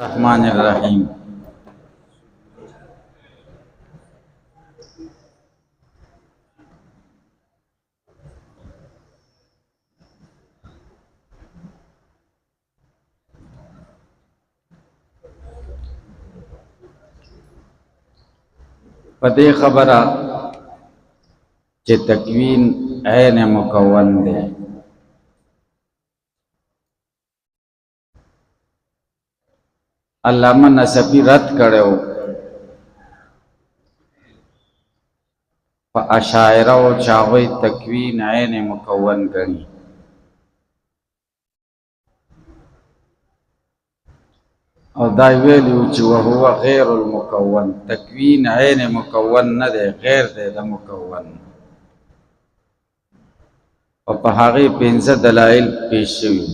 الرحمن الرحیم. پدې خبره چې تکوین عین مکون دی، علامه نسبی رد کړو په اشاعره او چاوي تکوین عین مکون غني. او دا ویلو چې وهو غیر المکون، تکوین عین مکون نه دی، غیر دی د مکون. او په هغه 15 دلایل پیش شوي.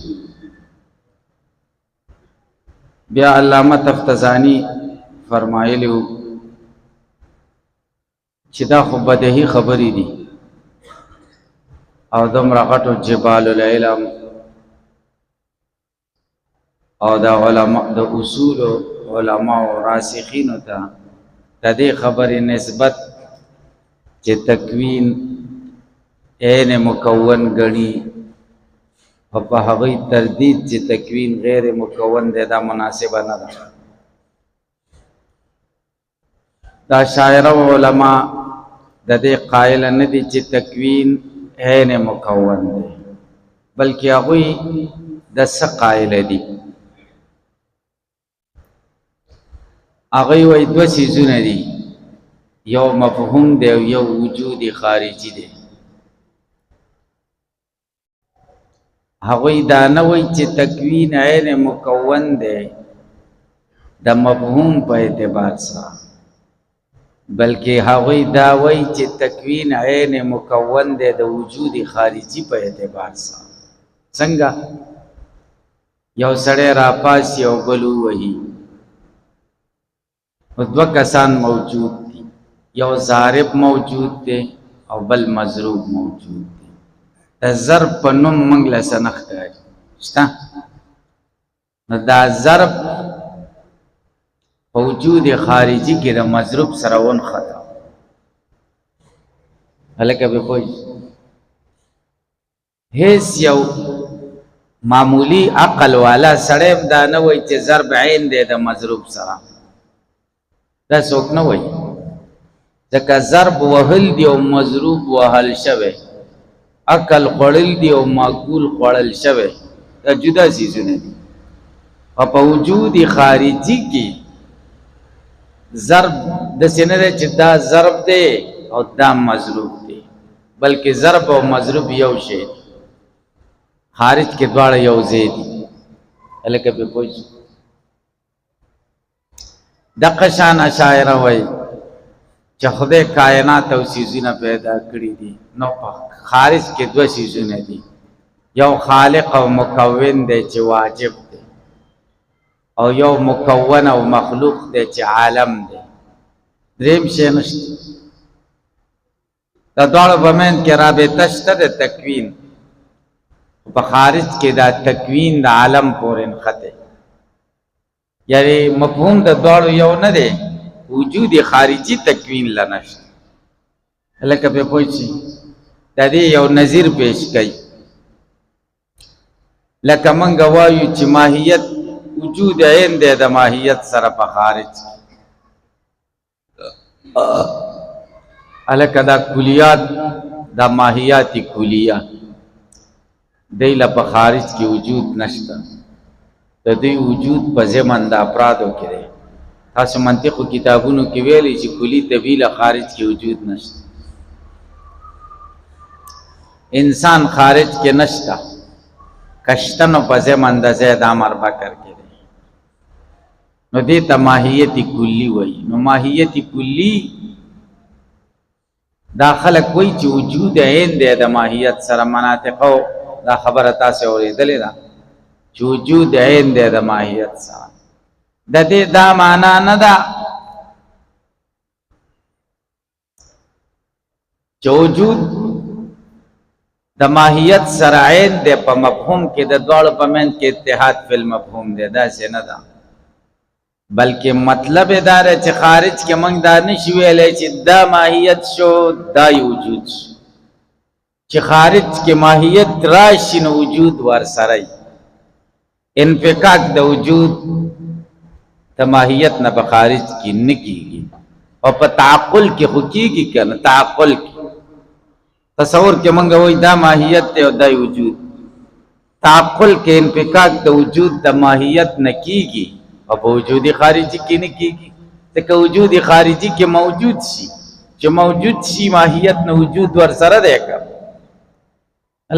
بیا علامه تفتزانی فرمایلیو چې دا خو بدیهی خبرې دي او دومره غټو جبال العلم او دا علماء د اصول علماء او راسخین ته د دې خبرې نسبت چې تکوین عین مکون غني او په هغه تردید چې تکوین غیر مکون دی دا مناسبه نه ده. دا شاعر او علما د دې قائل نه دي چې تکوین عین مکون دی، بلکې هغه د څه قائل دي. هغه وایي دوه سيزونه دي، یو مفهوم دی او یو وجود خارجي دی. هغوی دا نه وایي چې تکوین عین مکون دی د مفهوم په اعتبار سره، بلکې هغوی دا وایي چې تکوین عین مکون دی د وجود خارجي په اعتبار سره. څنګه یو سړی راپاسي او بل ووهي، دوه کسان موجود دي، یو ضارب موجود دی او بل مضروب موجود دی. د ضرب په نوم موږ له څه نه ښکاري شته، نو دا ضرب په وجود خارجي کې د مضروب سره ونښته. هلکه به پوه هیڅ یو معمولی عقل والا سړی دا نه وایي چې ضرب عین دی د مضروب سره، دا څوک نه وایي، ځکه ضرب وهل دی او مضروب وهل شوی، عقل خوړل دی او معقول خوړل شوی، دا جدا چیزونه دي. او په وجود خارجي کې ضرب داسې نه دی چې دا ضرب دی او دا مضروب دی، بلکې ضرب او مضروب یو شی دی، خارج کې دواړه یو ځای دي. هلکه پرې پوه شئ. دغه شان اشاعره وایي چې خدای کائنات او څیزونه پیدا کړي دي، نو په خارج کې دوه څیزونه دي، یو خالق او مکون دی چې واجب دی، او یو مکون او مخلوق دی چې عالم دی. دریم شی نشته. دا دواړو په منځ کې رابطه شته د تکوین، په خارج کې دا تکوین د عالم پورې نښتی، یعنی مفهوم د دواړو یو نه دی، وجود خارجي تکوین لنشته. لکه په پوه شئ. د دې یو نظیر پیش کړي، لکه موږ وایو چې ماهیت وجود عین دی د ماهیت سره په خارج کې. هلکه دا کلیات دا ماهیات کلیه دی له په خارج کې وجود نشته، د دوی وجود په ضمن د افرادو کې دی. تاسو منطقو کتابونو کې ویلي چې کلی طبیعه خارج کې وجود نشته، انسان خارج کې نشته، کشتنو په ضمن د زید عمر بکر کې دی. نو دې ته ماهیت کلی وایي. نو ماهیت کلی دا خلک وایي چې وجود عین دی د ماهیت سره. مناطقو دا خبره تاسو اورېدلې ده چې وجود عین دی د ماهیت سره. د دې دا معنا نه ده چې وجود د ماهیت سره عین دی په مفهوم کې د دواړو په منځ کې اتحاد فی المفهوم دی، داسې نه ده. بلکې مطلب دا دی چې خارج کې موږ دا نشو ویلی چې دا ماهیت شو دا وجود شو چې خارج کې ماهیت راشي نو وجود ورسره انفکاک د وجود د ماهیت نه په خارج کې نه کېږي او په تعقل کې خو کېږي که نه تعقل کې تصور کې موږ وایي دا ماهیت دی او دا وجود تعقل کې انفکاک د وجود د ماهیت نه کېږي او په وجود خارجي کې نه کېږي ځکه وجود خارجي کې موجود شي چې موجود شي ماهیت نه وجود ورسره دی که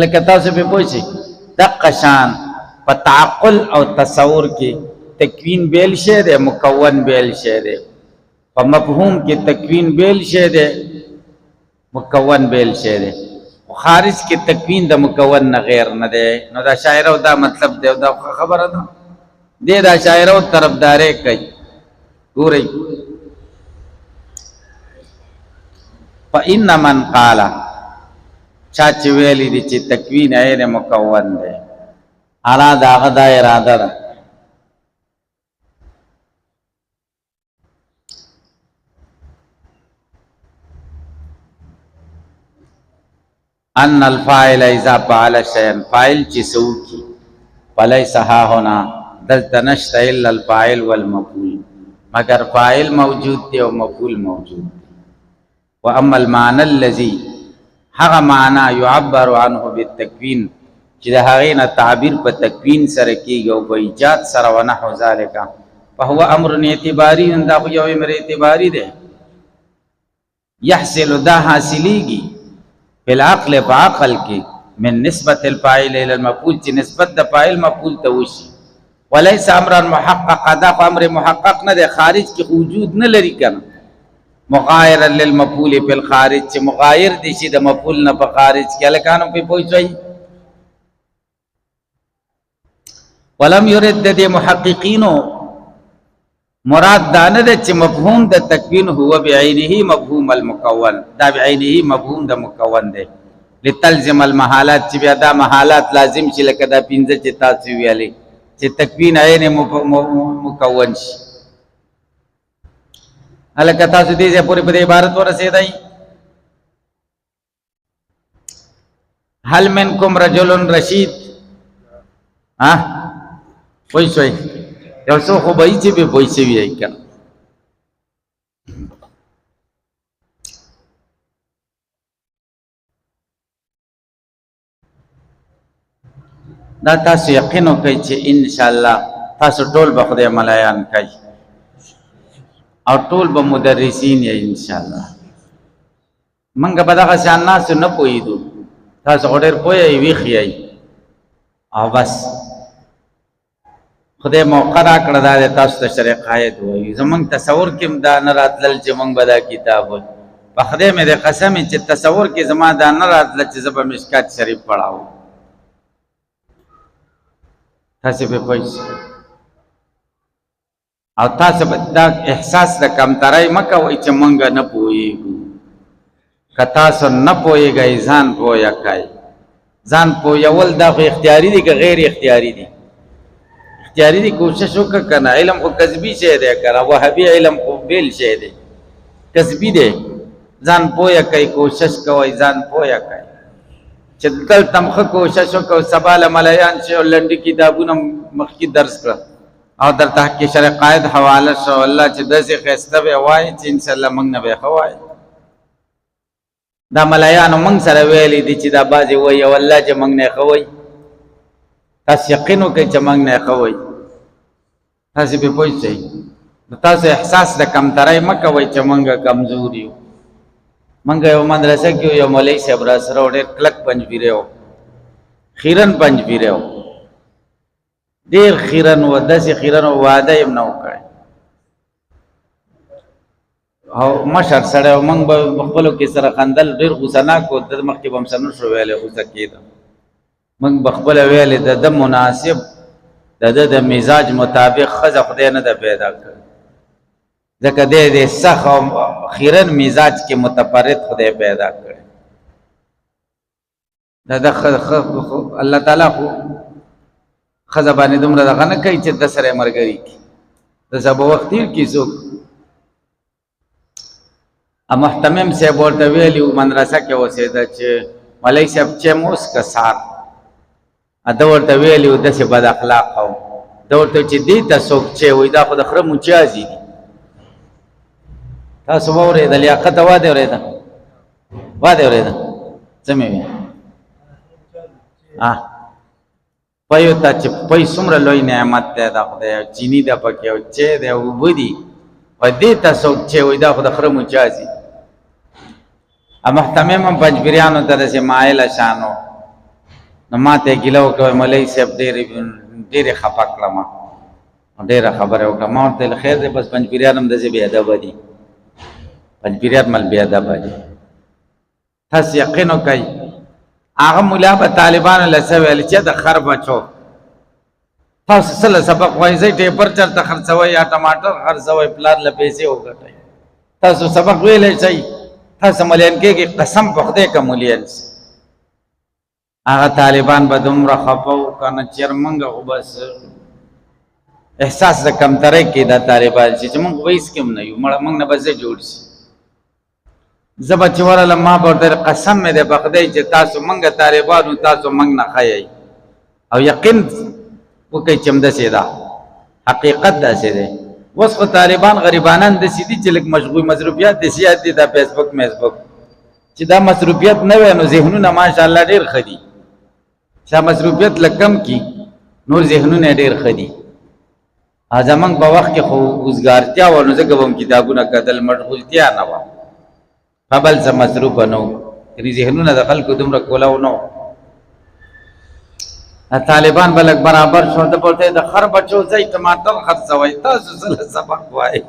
لکه تاسو پې پوه شئ دقه شان په تعقل او تصور کې تکوین بیل شی دی مکون بیل شی دی په مفهوم کې تکوین بیل شی دی مکون بیل شی دی خارج کې تکوین د مکون نه غیر نه دی نو دا شاعر دا مطلب دی دا خبره ده دی دا شاعر طرفداري کوي ګورئ فإن من قال چا چې ویلی دي چې تکوین عین مکون دی اعلی دا هغه دا اراده ده ان الفاعل اذا فعل شيئا فاعل چې سوکي فليس ها هنا دلته نشته الا الفاعل والمفعول مگر فاعل موجود دی او مفعول موجود دی واما المعنى الذي هغه معنا يعبر عنه بالتکوین چې د هغې نه تعبیر په تکوین سره کېږي او په ایجاد سره ونحو ذلک فهو امر اعتباري دا خو یو امر اعتباري دی يحصل دا حاصلیږي بالعقل په عقل کې من نسبت الفاعل الى المفعول چې نسبت د فاعل مفعول ته وشي وليس امرا محققا دا خو امر محقق نه دی خارج کې وجود نه لري کنه مغایر للمفعول فی الخارج چې مغایر دي شي د مفعول نه په خارج کې الکانو په پوښوي ولم يرد د محققینو مراد دا نه ده چې مفهوم د تکوین هو بعینه مفهوم المکون دا بعینه مفهوم د مکون دی لتلزم المحالات چې بیا دا محالات لازم شي لکه دا پنځه چې تاسو ویلي چې تکوین عین مکون شي الکه تاسو دې پورې په عبارت ورسېدای هل منکم رجل رشید ها وای شوي یو څو خو به چې به پیسې وی کنه دا تاسو یقین وکړئ چې ان شاء الله تاسو ټول به خدای ملایان کوي او ټول به مدرسین یې ان شاء الله منګه به دغه شان ناس نه پوهیدو تاسو ډېر پوهی وی خیای او بس خدای موقع را کړه دا تاسو ته شرع قاید وایي زمونږ تصور کې دا نه راتلل چې مونږ به دا کتاب وایو په خدای مې د قسم چې تصور کې زما دا نه راتلل چې زه به مشکات شریف پڑھاو تاسو به پوه او تاسو دا احساس د کمترۍ مه کوئ چې مونږ نه پوهیږو که تاسو نه پوهیږئ ځان پوهه کوئ ځان پوهول دا خو اختیاري دي که غیر اختیاري دي اختیاري دي کوشش وکړه که نه علم خو کسبي شی دی که نه وهابي علم خو بیل شی دی کسبي دی ځان پوهه کوئ کوشش کوئ ځان پوهه کوئ چې دلته هم ښه کوشش وکړو سبا له ملیان شي او لنډي کتابونه مخکې درس کړه او درته کې شرع قاید حواله شو الله چې داسې ښایسته به وایي چې انشاءالله موږ نه به ښه وایي دا ملیانو موږ سره ویلي دي چې دا بعضې وایي او الله چې موږ نه ښه وایي تاسو یقین وکړئ چې موږ نه ښه وایي تاسو پرې پوه شئ نو تاسو احساس د کمترۍ مه کوئ چې موږ کمزور یو موږ یو مدرسه کې یو مولوي صاحب را سره ډېر کلک پنجپیری و خیرن پنجپیری و ډېر خیرن و داسې خیرن و واده یې نه و کړی او مشر سړی و موږ به خپلو کې سره خندل ډېر غوسه ناک و د مخکې به هم څه نه شو ویلی غوسه کېده موږ به خپله ویلې د ده مناسب د ده د مزاج مطابق ښځه خدای نه ده پیدا کړې ځکه دی د سخ او خیرن مزاج کې متفرد خدای پیدا کړی دا د الله تعالی خو ښځه باندې دومره دغه نه کوي چې د سره ملګري کړي د سبا وخت تیر کی څوک ا محتمم صاحب ورته ویلی مدرسه کې اوسېده چې مولوي صاحب چې موس کسار ا د ورته ویلی د څه بد اخلاق او د ورته چې دې ته څوک چې وای دا خو د خره مچازي دي تاسو وره د لیاقت واده ورېده څمې وي پيو ته چې پي څومره لوی نعمت ده د خدای چینی د پکې او چې د وبدي و دې ته څوک چې وای دا خو د خره مچازي ا محتمم پنځبریانو ته چې مایل شانو نو ماته ګلو کوي مولوي صاحب ډېر خپه کړم ډېر خبره وکړه ما ته خیر دې بس پنځبریانم د بی ادب دي پنځبریان مل بی ادب دي تاسو یقین وکړئ هغه مولا به طالبانو لسه ویل چې د خر بچو تاسو سره سبق وایي زه ټیپر چرته خرڅوي یا ټماټر خرڅوي پلان له پیسې وګټئ تاسو سبق ویلې شي تاسو مليان کې قسم په خدای کا مليان هغه طالبان به دومره خپو کنه چرمنګ او بس احساس د کمترۍ کې د طالبان چې موږ وایس کوم نه یو موږ نه بس جوړ شي زبا چې ورله ما به قسم مې د بخدای چې تاسو منګه طالبانو تاسو منګ نه خایي او یقین وکي چې مده سیدا حقیقت دا سي دي وس خو طالبان غریبانان د سيدي چې لک مشغول مصروفيات دي سيادت دي د فیسبوک چې دا مصروفيات نه وي نو ذهنونه ماشاءالله ډېر خدي چې مصروفيات لکم کی نور ذهنونه ډېر خدي ازمنګ په وخت کې خو اوسګارتیا و نو زګه هم کتابونه کتل مشغولتیا نه و قبل ز مصروف نو یعنی ذهنونه د خلکو دومره کولاو نو طالبان بلک برابر شو ته بولته د خر بچو ځای ټماټر خرڅوي تاسو سره سبق وای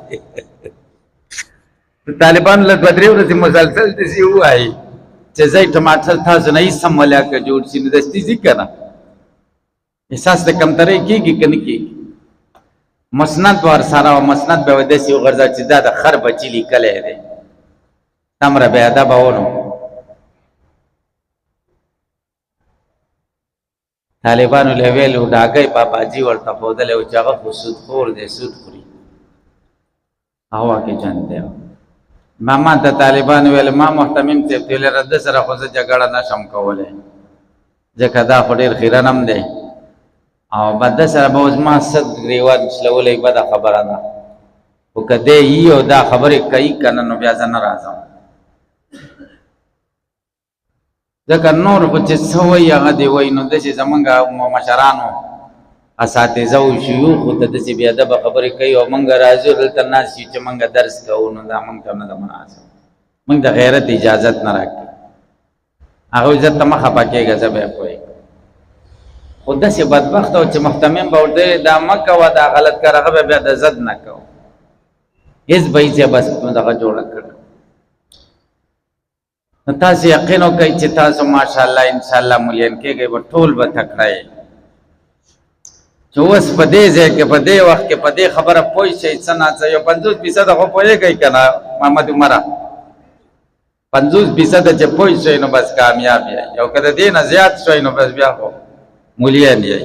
طالبان له بدري ورته مسلسل دي سی وای چې ځای ټماټر تاسو نه یې سمولا ک جوړ شي نو دستي ذکر نه احساس د کمترۍ کیږي کنه کی مسند ور سره او مسند به ودسي غرض چې دا د خر بچی لیکلې ده تمره به ادب اونو طالبانو له ویلو ډاګي بابا جی ورته خودل او چاغه سود خور دي سود خوري هوا کې جانته ماما ته طالبان ویل ما محتمم ته تل رد سره خو جګړه نشم کوله ځکه دا خډیر خیرانم دی او بد سره به ما صد ریوان شلولې بد خبره ده او کده یو دا خبره کوي کنه نو بیا ځنه راځم ځکه نور په چې سوي هغه دی وای نو د چې زمونږ مشرانو اساتذه او شيوخ ته د چې بیا د خبرې کوي او مونږ راځو دلته ناس چې مونږ درس کوو نو دا مونږ ته نه مناسب مونږ د غیرت اجازه نه راکړي هغه عزت ته مخه پکېږي زبې کوي خود سه بدبخت او چې محتمم به ورته دا مکه و دا غلط کارغه به د زد نه کو هیڅ به یې بس دغه جوړ کړ تاسو یقین وکړئ چې تاسو ماشاءالله ان شاء الله مليان کېږئ به ټول به تکړه چې اوس په دې ځای کې په دې وخت کې په دې خبره پوه شئ څه نه څه یو 50% خو پوهېږئ که نه محمد عمره 50% چې پوه شئ نو بس کامیاب یې او که د دې نه زیات شئ نو بس بیا خو مليان یې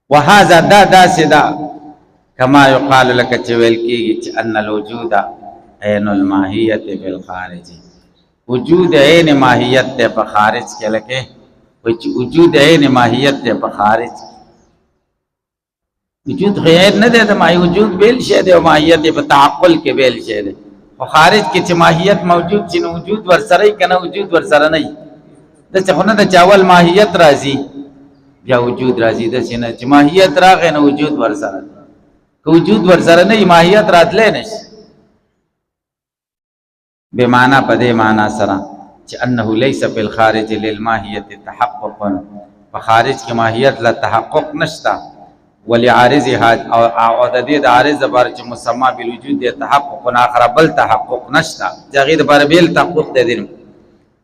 وهذا دا داسې ده كما يقال لك چویل کیږي چې ان الوجود عین الماهیت بالخارج وجود عین ماهیت ته په خارج کې لکه وجود عین ماهیت ته په خارج وجود غیر نه ده د وجود بیل شه ده او ماهیت په تعقل کې بیل شه ده او خارج کې چې ماهیت موجود چې وجود ور سره کنه وجود ور سره نه د څخه د چاول ماهیت راځي بیا وجود راځي د چې نه ماهیت راغې نه وجود ور سره وجود ورسره نه ماهیت راتلې نشي به معنا په دې معنا سره چې انه ليس في الخارج للماهیت تحقق په خارج کې ماهیت لا تحقق نشتا ولعارضها او د دې د عارض لپاره چې مسمى بالوجود د تحقق اخر بل تحقق نشتا ځکه د بار بیل تحقق د دې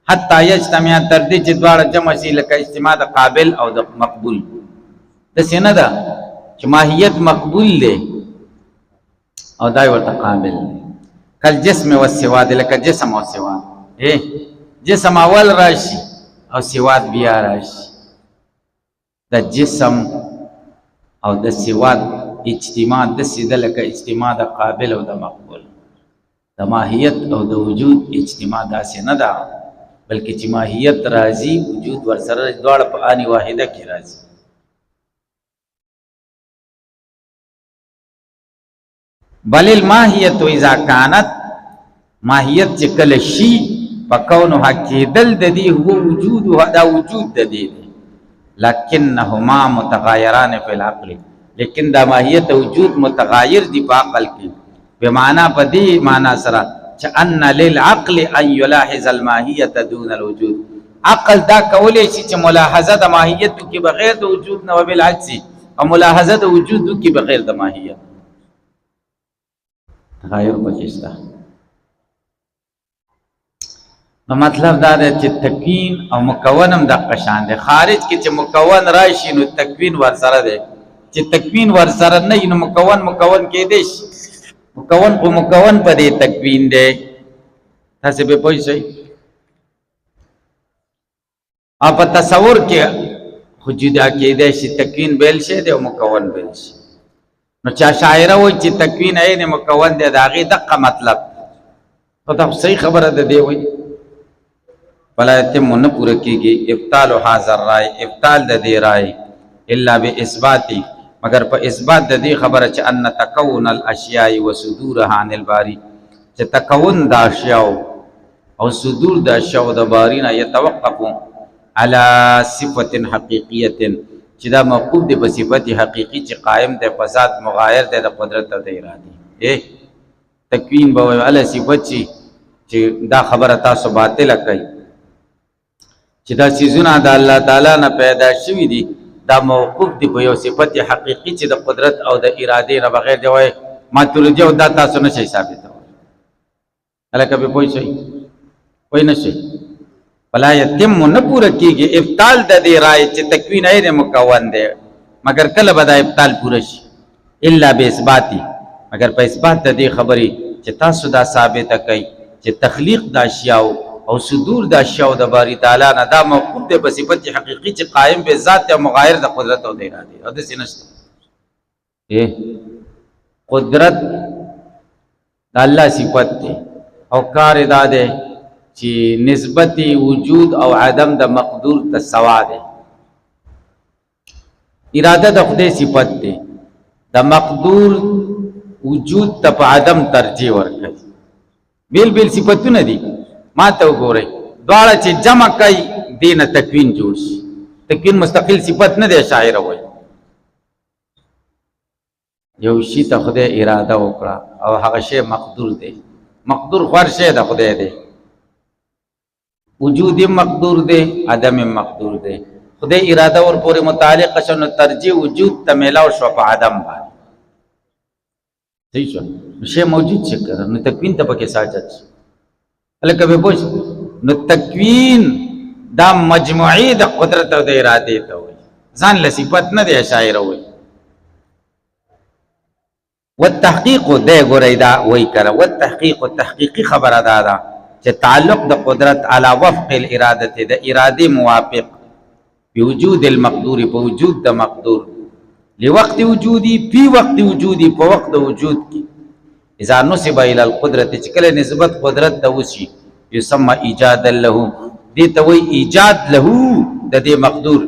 حتی یجتمع تر دې چې دواړه جمع شي لکه اجتماع د قابل او د مقبول د سینه ده چې ماهیت مقبول له او دای ورته قابل کل جسم و سواد لکه جسم او سواد جسم اول راشي او سواد بیا راشي د جسم او د سواد اجتماع د سیده لکه اجتماع د قابل او د مقبول د ماهیت او د وجود اجتماع داسې نه ده بلکې چې ماهیت راځي وجود ورسره دواړه په آن واحده کې راځي بل الماهیت اذا كانت ماهیت چې کله شي فكونها کېدل د دې هو وجود دا وجود د دې لكنهما متغايران في العقل لیکن دا ماهیت وجود متغایر دی په عقل کې بمعنى په دې معنا سره چې ان للعقل ان يلاحظ الماهیت دون الوجود عقل دا کولای شي چې ملاحظه د ماهیت کې بغیر د وجود نه وبالعکس او ملاحظه د وجود کې بغیر د ماهیت تغایر پکېستا نو مطلب دا دی چې تکوین او مکون هم د قشان دی خارج کې چې مکون راشي نو تکوین ورسره دی چې تکوین ورسره نه نو مکون کې دی مکون په مکون په دې تکوین دی تاسو به پوه شئ او په تصور کې خو جدا کېدی شي تکوین بیل شي دی او مکون بیل شي نو چا شاعره وایي چې تکوین عین مکون دی د هغې دقه مطلب خو دا صحیح خبره ده دی وایي فلا يتم نه پوره کېږي ابطال هذا الرای ابطال د دې رای الا باثبات مگر په اثبات د دې خبره چې ان تکون الاشیاء وصدورها عن الباری چې تکون د اشیاء او صدور د اشیاء د باری نه يتوقف على صفه حقیقیه چې دا موقوف دی په صفت حقیقی چې قائم دی په ذات مغایر دی د قدرت او د ارادې تکوین به علی صفت چې دا خبره تاسو باطله کوي چې دا چیزونه د الله تعالی نه پیدا شوي دي دا موقوف دی په یو صفت حقیقی چې د قدرت او د ارادې نه بغیر دی وای ماتوریدی او دا تاسو نشئ ثابتوي الکه به پوه شئ وای نشئ فلا يتم نه پوره کېږي ابطال د دې رای چې تکوین غیر مکون دی مگر کله به دا ابطال پوره شي الا باثباتی مگر په اثبات د دې خبرې چې تاسو دا ثابته کوي چې تخلیق د اشیاء او صدور د اشیاء د باری تعالی نه دا موقوف دی په صفت حقیقی چې قائم به ذات او مغایر د قدرت او د ارادې او د سینشت قدرت د الله صفت دی او کار ادا دی چې نسبت وجود او عدم د مقدور ته سوا دی اراده د خدای صفت دی د مقدور وجود ته په عدم ترجیح ورکړي بیل بیل صفتونه دي ما ته وګورئ دواړه چې جمع کوي دینه تکوین جوړ شي تکوین مستقل صفت نه دی شاعر وایي یو شي ته خدای اراده وکړه او هغه شی مقدور دی مقدور خور شی د خدای دی وجود مقدور دی عدم مقدور دی خدای اراده ور پورې متعلق شنو ترجیح وجود ته میلاو شو په عدم باندې صحیح شو شی موجود څه کړه نو تکوین ته پکې ساجت الکه به پوښ نو تکوین دا مجموعي د قدرت او د ارادې ته وي ځان له صفت نه دی شاعر وي والتحقیق ده ګورئ دا وای کړه والتحقیق تحقیقی خبره ده چې تعلق د قدرت علی وفق الاراده د اراده موافق بوجود المقدور په وجود د مقدور لوقت وجودي په وقت وجودي په وقت وجود کې اذا نسب الى القدرت چې کله نسبت قدرت ته وشي يسمى ایجاد له دې ته وای ایجاد له د دې مقدور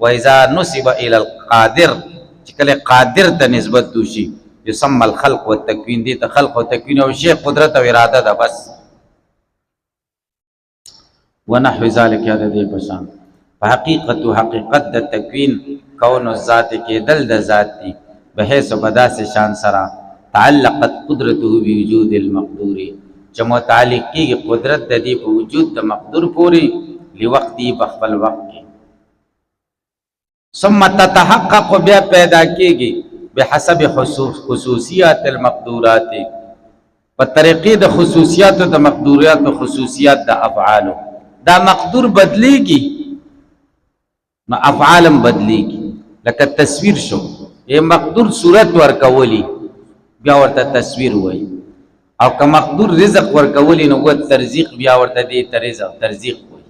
و اذا نسب الى القادر چې کله قادر ته نسبت وشي يسمى الخلق والتكوين دې ته خلق او تکوین او شی قدرت او اراده ده بس ونحو ذلك هذا دې بشان حقیقت د تکوین کون الذات کې دل د ذات دی بحيث بدا سے شان سرا تعلقت قدرته بوجود المقدور چې متعلق کېږي قدرت د دې په وجود د مقدور پورې لوقتي بخبل وقت کې ثم تتحقق بیا پیدا کېږي بحسب خصوصیات المقدورات په طریقې د خصوصیات د مقدورات او خصوصیات د افعال دا مقدور بدلیږي نو افعالم بدلیږي لکه تصویر شو یې مقدور صورت ورکولی بیا ورته تصویر وایي او که مقدور رزق ورکولی نو و ترزیق بیا ورته دې ترزیق وایي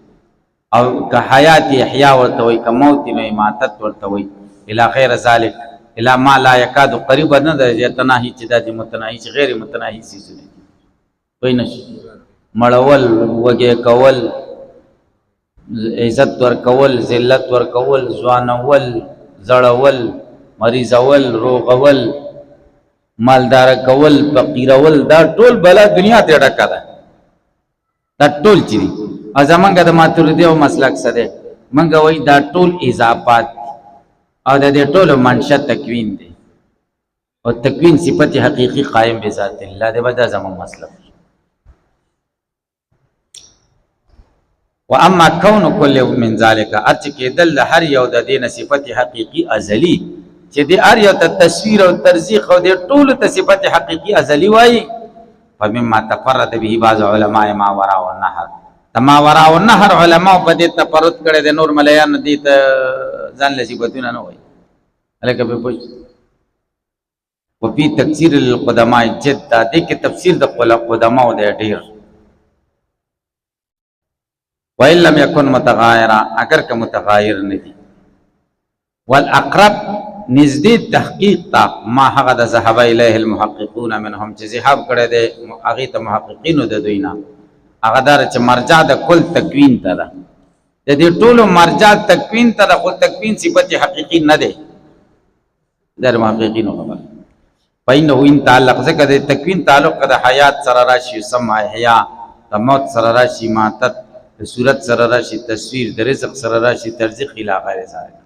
او که حیات احیا ورته وایي که موت نو اماتت ورته وایي الی غیر ذلک الا ما لا یکاد قریب نه ده یتناهی چې د متناهی چې غیر متناهی سيزونه وای نشي مړول وګه کول عزت ور کول ذلت ور کول ځوانول زړول مریضول روغول مالدار کول فقیرول دا ټول بلا دنیا ته ډکا ده دا ټول چي او زمونږ د ماتوریدي او مسلک سره منګه وای دا ټول اضافات او د دې ټول منشأ تکوین دی او تکوین صفت حقیقی قائم بذات الله دې بدا زمون مسلک واما كون كل من ذلك ارچ کې دل هر یو د دې صفت حقیقی ازلی چې دې هر یو ته تصویر او ترزیح او دې ټول ته صفت حقیقی ازلی وای فمما تفرد به بعض علماء ما وراء النهر تما وراء النهر علماء په دې تفرد کړي د نور مليان دې ته ځان لسیبتونه نه وای الکه په پوښ او په تفسیر القدماء جدا دې کې تفسیر د قدماء د ډیر وإن لم يكن متغايرا اگر که متغایر ندی والاقرب نزدې تحقیق تا ما هغه د ذهب الیه المحققون منهم چې ذهاب کړي د هغه ته محققینو د دوینا هغه دار چې مرجع د کل تکوین ته ده د دې ټولو مرجع تکوین ته د خپل تکوین صفت حقیقی نه ده در محققینو خبر پاینه وین تعلق ځکه د تکوین تعلق د حیات سره راشي سما احیا د موت سره راشي ماتت د صورت سره راشي تصویر د رزق سره راشي ترزیق الی غیر ذلک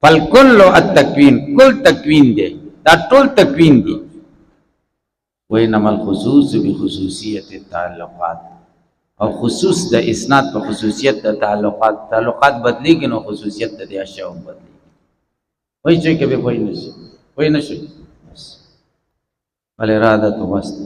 فالکل التکوین کل تکوین دی دا ټول تکوین دی وینما الخصوص بخصوصیت التعلقات او خصوص د اسناد په خصوصیت د تعلقات بدلیږي نو خصوصیت د اشیاء بدلیږي وای چې کبه وای نشي بل اراده تو واست